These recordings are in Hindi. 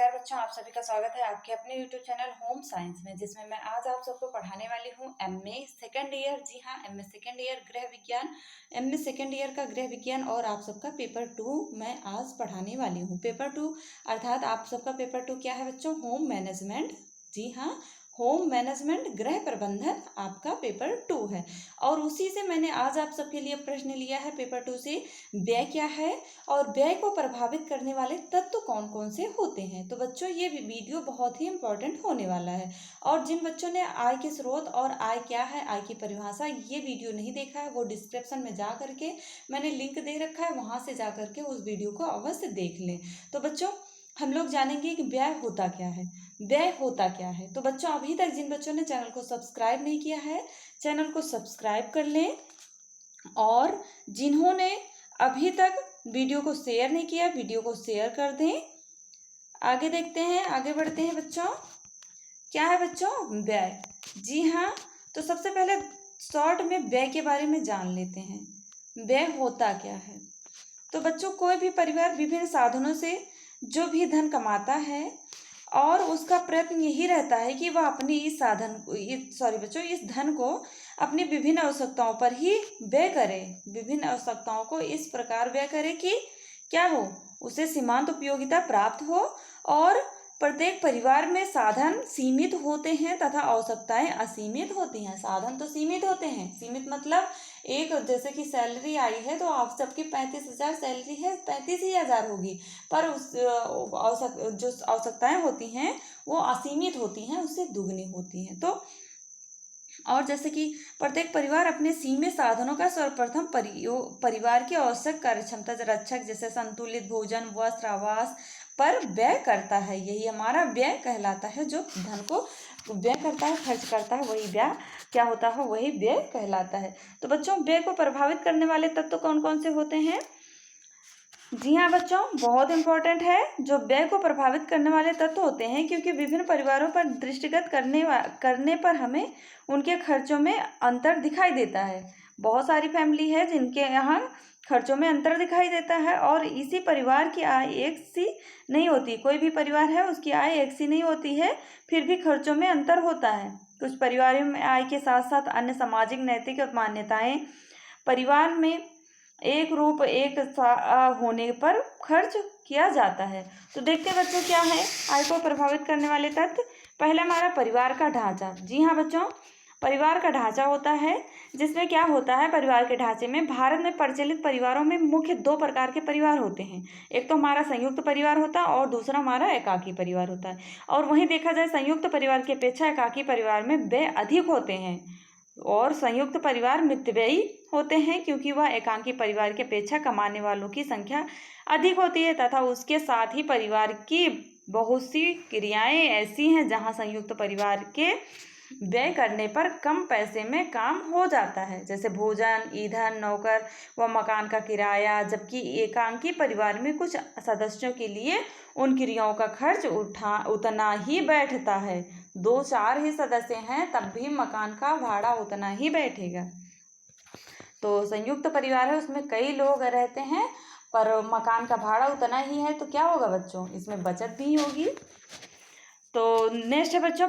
नमस्कार बच्चों, आप सभी का स्वागत है आपके अपने YouTube चैनल होम साइंस में, जिसमें मैं आज आप सबको पढ़ाने वाली हूँ एमए सेकेंड ईयर। जी हाँ, एमए सेकेंड ईयर गृह विज्ञान, एमए सेकेंड ईयर का गृह विज्ञान और आप सबका पेपर 2 मैं आज पढ़ाने वाली हूँ। पेपर 2 अर्थात आप सबका पेपर 2 क्या है बच्चों? Home management. जी हाँ, होम मैनेजमेंट गृह प्रबंधन आपका पेपर 2 है। और उसी से मैंने आज आप सबके लिए प्रश्न लिया है पेपर 2 से, व्यय क्या है और व्यय को प्रभावित करने वाले तत्व कौन कौन से होते हैं। तो बच्चों ये वीडियो बहुत ही इंपॉर्टेंट होने वाला है। और जिन बच्चों ने आय के स्रोत और आय क्या है, आय की परिभाषा, ये वीडियो नहीं देखा है वो डिस्क्रिप्शन में जा करके मैंने लिंक दे रखा है, वहां से जा करके उस वीडियो को अवश्य देख लें। तो बच्चों हम लोग जानेंगे कि व्यय होता क्या है, व्यय होता क्या है। तो बच्चों अभी तक जिन बच्चों ने चैनल को सब्सक्राइब नहीं किया है, चैनल को सब्सक्राइब कर लें। और जिन्होंने अभी तक वीडियो को शेयर नहीं किया, वीडियो को शेयर कर दें। आगे देखते हैं, आगे बढ़ते हैं बच्चों। क्या है बच्चों? व्यय। जी हाँ, तो सबसे पहले शॉर्ट में व्यय के बारे में जान लेते हैं। व्यय होता क्या है? तो बच्चों कोई भी परिवार विभिन्न साधनों से जो भी धन कमाता है और उसका प्रयत्न यही रहता है कि वह अपनी इस धन को अपनी विभिन्न आवश्यकताओं पर ही व्यय करे। विभिन्न आवश्यकताओं को इस प्रकार व्यय करे कि क्या हो, उसे सीमांत उपयोगिता प्राप्त हो। और प्रत्येक परिवार में साधन सीमित होते हैं तथा आवश्यकताएं असीमित होती हैं। साधन तो सीमित होते हैं, सीमित मतलब एक जैसे कि सैलरी आई है तो आप सबकी 35,000 सैलरी है, 35,000 होगी, पर उस जो आवश्यकताएं होती हैं वो असीमित होती हैं, उससे दुगनी होती हैं। तो और जैसे कि प्रत्येक परिवार अपने सीमित साधनों का सर्वप्रथम परिवार की आवश्यक कार्य क्षमता रक्षक जैसे संतुलित भोजन, वस्त्र, आवास पर व्यय करता है। यही हमारा व्यय कहलाता है। जो धन को व्यय करता है, खर्च करता है, वही व्यय क्या होता है, वही व्यय कहलाता है। तो बच्चों व्यय को प्रभावित करने वाले तत्व कौन कौन से होते हैं? जी हाँ बच्चों, बहुत इंपॉर्टेंट है। जो व्यय को प्रभावित करने वाले तत्व होते हैं, क्योंकि विभिन्न परिवारों पर दृष्टिगत करने पर हमें उनके खर्चों में अंतर दिखाई देता है। बहुत सारी फैमिली है जिनके यहाँ खर्चों में अंतर दिखाई देता है और इसी परिवार की आय एक सी नहीं होती। कोई भी परिवार है उसकी आय एक सी नहीं होती है, फिर भी खर्चों में अंतर होता है। कुछ परिवारों में आय के साथ साथ अन्य सामाजिक नैतिक मान्यताएं परिवार में एक रूप होने पर खर्च किया जाता है। तो देखते हैं बच्चों क्या है आय को प्रभावित करने वाले तत्व। पहला हमारा परिवार का ढांचा। जी हाँ बच्चों, परिवार का ढांचा होता है जिसमें क्या होता है, परिवार के ढांचे में भारत में प्रचलित परिवारों में मुख्य 2 प्रकार के परिवार होते हैं। एक तो हमारा संयुक्त परिवार होता है और दूसरा हमारा एकाकी परिवार होता है। और वहीं देखा जाए संयुक्त परिवार की अपेक्षा एकाकी परिवार में व्यय अधिक होते हैं और संयुक्त परिवार मितव्ययी होते हैं, क्योंकि वह एकाकी परिवार की अपेक्षा कमाने वालों की संख्या अधिक होती है तथा उसके साथ ही परिवार की बहुत सी क्रियाएं ऐसी हैं जहां संयुक्त परिवार के व्यय करने पर कम पैसे में काम हो जाता है, जैसे भोजन, ईंधन, नौकर व मकान का किराया। जबकि एकांकी परिवार में कुछ सदस्यों के लिए उन क्रियाओं का खर्च उतना ही बैठता है। 2-4 ही सदस्य हैं तब भी मकान का भाड़ा उतना ही बैठेगा। तो संयुक्त परिवार है, उसमें कई लोग रहते हैं पर मकान का भाड़ा उतना ही है, तो क्या होगा बच्चों, इसमें बचत भी होगी। तो नेक्स्ट है बच्चों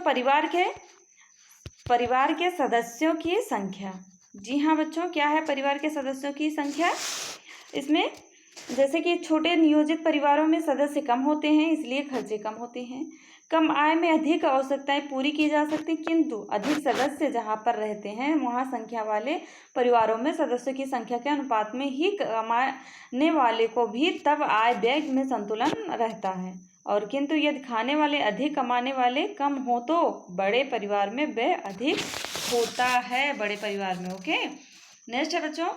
परिवार के सदस्यों की संख्या। जी हाँ बच्चों, क्या है परिवार के सदस्यों की संख्या? इसमें जैसे कि छोटे नियोजित परिवारों में सदस्य कम होते हैं, इसलिए खर्चे कम होते हैं। कम आय में अधिक आवश्यकताएं पूरी की जा सकती, किंतु अधिक सदस्य जहां पर रहते हैं वहां संख्या वाले परिवारों में सदस्यों की संख्या के अनुपात में ही कमाने वाले को भी तब आय व्यय में संतुलन रहता है। और किंतु यदि खाने वाले अधिक, कमाने वाले कम हो तो बड़े परिवार में व्यय अधिक होता है, बड़े परिवार में। ओके, नेक्स्ट है बच्चों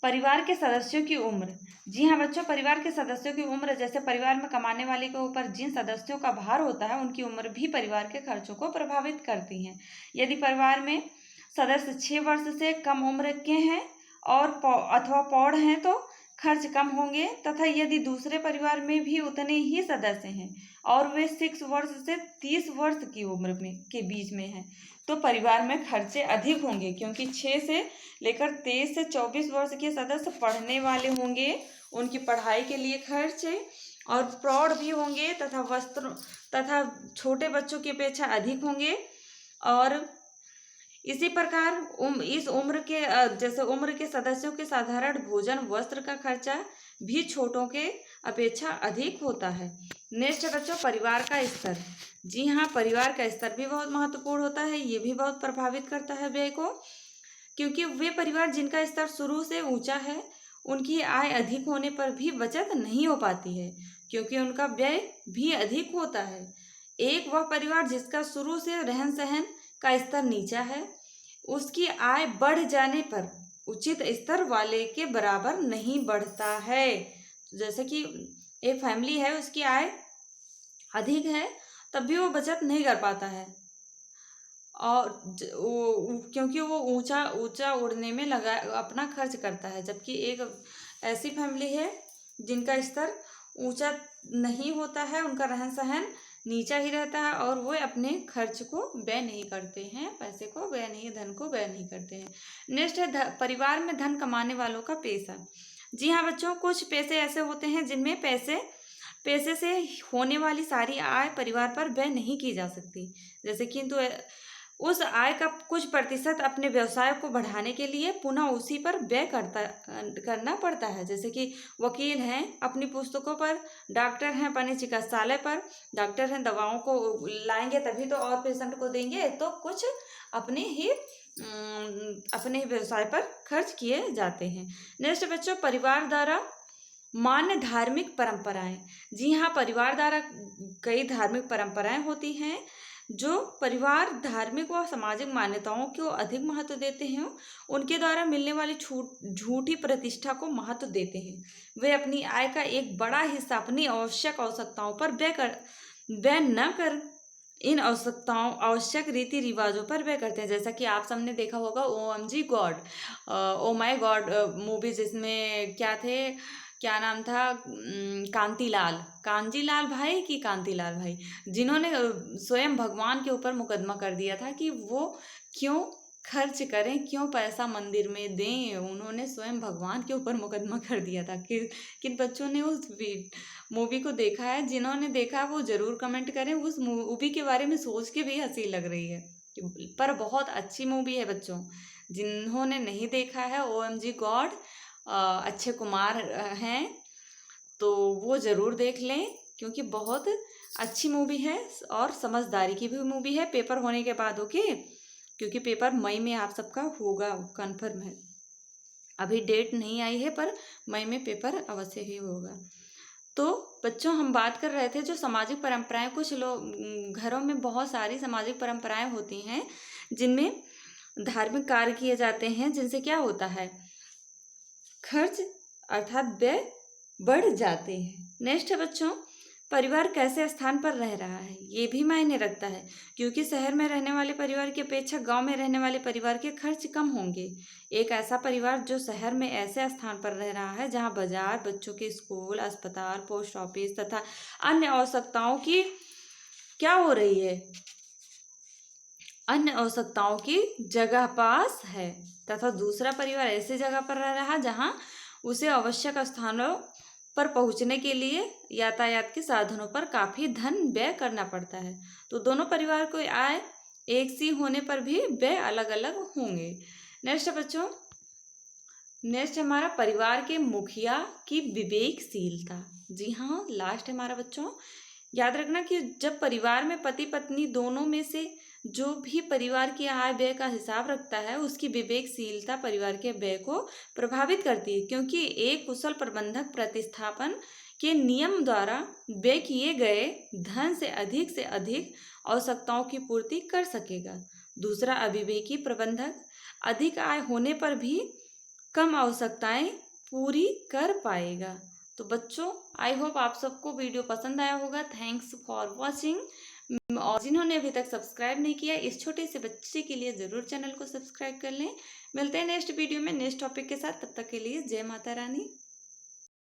परिवार के सदस्यों की उम्र। जी हाँ बच्चों, परिवार के सदस्यों की उम्र, जैसे परिवार में कमाने वाले के ऊपर जिन सदस्यों का भार होता है उनकी उम्र भी परिवार के खर्चों को प्रभावित करती है। यदि परिवार में सदस्य 6 वर्ष से कम उम्र के हैं और अथवा प्रौढ़ हैं तो खर्च कम होंगे, तथा यदि दूसरे परिवार में भी उतने ही सदस्य हैं और वे 6 वर्ष से 30 वर्ष की उम्र में के बीच में हैं तो परिवार में खर्चे अधिक होंगे, क्योंकि 6 से लेकर 23 से 24 वर्ष के सदस्य पढ़ने वाले होंगे, उनकी पढ़ाई के लिए खर्च और प्रौढ़ भी होंगे तथा वस्त्र तथा छोटे बच्चों की अपेक्षा अधिक होंगे। और इसी प्रकार इस उम्र के जैसे उम्र के सदस्यों के साधारण भोजन वस्त्र का खर्चा भी छोटों के अपेक्षा अधिक होता है। नेक्स्ट है बच्चों परिवार का स्तर। जी हाँ, परिवार का स्तर भी बहुत महत्वपूर्ण होता है, ये भी बहुत प्रभावित करता है व्यय को, क्योंकि वे परिवार जिनका स्तर शुरू से ऊंचा है उनकी आय अधिक होने पर भी बचत नहीं हो पाती है, क्योंकि उनका व्यय भी अधिक होता है। एक वह परिवार जिसका शुरू से रहन सहन का स्तर नीचा है, उसकी आय बढ़ जाने पर उचित स्तर वाले के बराबर नहीं बढ़ता है। जैसे कि एक फैमिली है, उसकी आय अधिक है तब भी वो बचत नहीं कर पाता है, और क्योंकि वो ऊंचा ऊंचा उड़ने में लगा अपना खर्च करता है। जबकि एक ऐसी फैमिली है जिनका स्तर ऊंचा नहीं होता है, उनका रहन सहन नीचा ही रहता है, और वो अपने खर्च को व्यय नहीं करते हैं, पैसे को व्यय नहीं, धन को व्यय नहीं करते हैं। नेक्स्ट है परिवार में धन कमाने वालों का पेशा। जी हाँ बच्चों, कुछ पैसे ऐसे होते हैं जिनमें पैसे से होने वाली सारी आय परिवार पर व्यय नहीं की जा सकती। जैसे किंतु उस आय का कुछ प्रतिशत अपने व्यवसाय को बढ़ाने के लिए पुनः उसी पर व्यय करना पड़ता है। जैसे कि वकील हैं अपनी पुस्तकों पर, डॉक्टर हैं अपने चिकित्सालय पर, डॉक्टर हैं दवाओं को लाएंगे तभी तो और पेशेंट को देंगे, तो कुछ अपने ही व्यवसाय पर खर्च किए जाते हैं। नेक्स्ट बच्चों परिवार द्वारा मान्य धार्मिक परंपराएं। जी हाँ, परिवार द्वारा कई धार्मिक परंपराएं होती हैं जो परिवार धार्मिक व सामाजिक मान्यताओं को अधिक महत्व देते हैं। उनके द्वारा मिलने वाली झूठी प्रतिष्ठा को महत्व देते हैं। वे अपनी आय का एक बड़ा हिस्सा अपनी आवश्यक आवश्यकताओं पर व्यय न कर इन आवश्यक रीति रिवाजों पर व्यय करते हैं। जैसा कि आप सबने देखा होगा OMG गॉड, ओ माई गॉड मूवी, जिसमें क्या नाम था, कांजीलाल भाई की कांतीलाल भाई, जिन्होंने स्वयं भगवान के ऊपर मुकदमा कर दिया था कि वो क्यों खर्च करें, क्यों पैसा मंदिर में दें। उन्होंने स्वयं भगवान के ऊपर मुकदमा कर दिया था। किन बच्चों ने उस मूवी को देखा है? जिन्होंने देखा वो जरूर कमेंट करें। उस मूवी के बारे में सोच के भी हंसी लग रही है, पर बहुत अच्छी मूवी है बच्चों। जिन्होंने नहीं देखा है OMG गॉड, अक्षय कुमार हैं, तो वो ज़रूर देख लें, क्योंकि बहुत अच्छी मूवी है और समझदारी की भी मूवी है। पेपर होने के बाद ओके, क्योंकि पेपर मई में आप सबका होगा, कंफर्म है। अभी डेट नहीं आई है पर मई में पेपर अवश्य ही होगा। तो बच्चों हम बात कर रहे थे जो सामाजिक परंपराएं, कुछ लोग घरों में बहुत सारी सामाजिक परंपराएं होती हैं जिनमें धार्मिक कार्य किए जाते हैं, जिनसे क्या होता है, खर्च अर्थात व्यय बढ़ जाते हैं। नेक्स्ट है बच्चों परिवार कैसे स्थान पर रह रहा है, ये भी मायने रखता है, क्योंकि शहर में रहने वाले परिवार की अपेक्षा गांव में रहने वाले परिवार के खर्च कम होंगे। एक ऐसा परिवार जो शहर में ऐसे स्थान पर रह रहा है जहां बाजार, बच्चों के स्कूल, अस्पताल, पोस्ट ऑफिस तथा अन्य आवश्यकताओं की क्या हो रही है, अन्य आवश्यकताओं की जगह पास है, तथा दूसरा परिवार ऐसी जगह पर रह रहा है जहां उसे आवश्यक स्थानों पर पहुंचने के लिए यातायात के साधनों पर काफी धन व्यय करना पड़ता है। तो दोनों परिवार को आय एक सी होने पर भी व्यय अलग अलग होंगे। नेक्स्ट बच्चों, नेक्स्ट हमारा परिवार के मुखिया की विवेकशीलता। जी हाँ, लास्ट है हमारा बच्चों। याद रखना कि जब परिवार में पति पत्नी दोनों में से जो भी परिवार की आय व्यय का हिसाब रखता है, उसकी विवेकशीलता परिवार के व्यय को प्रभावित करती है, क्योंकि एक कुशल प्रबंधक प्रतिस्थापन के नियम द्वारा व्यय किए गए धन से अधिक आवश्यकताओं की पूर्ति कर सकेगा। दूसरा अविवेकी प्रबंधक अधिक आय होने पर भी कम आवश्यकताएं पूरी कर पाएगा। तो बच्चों आई होप आप सबको वीडियो पसंद आया होगा। Thanks for watching. और जिन्होंने अभी तक सब्सक्राइब नहीं किया, इस छोटे से बच्चे के लिए ज़रूर चैनल को सब्सक्राइब कर लें। मिलते हैं नेक्स्ट वीडियो में नेक्स्ट टॉपिक के साथ, तब तक के लिए जय माता रानी।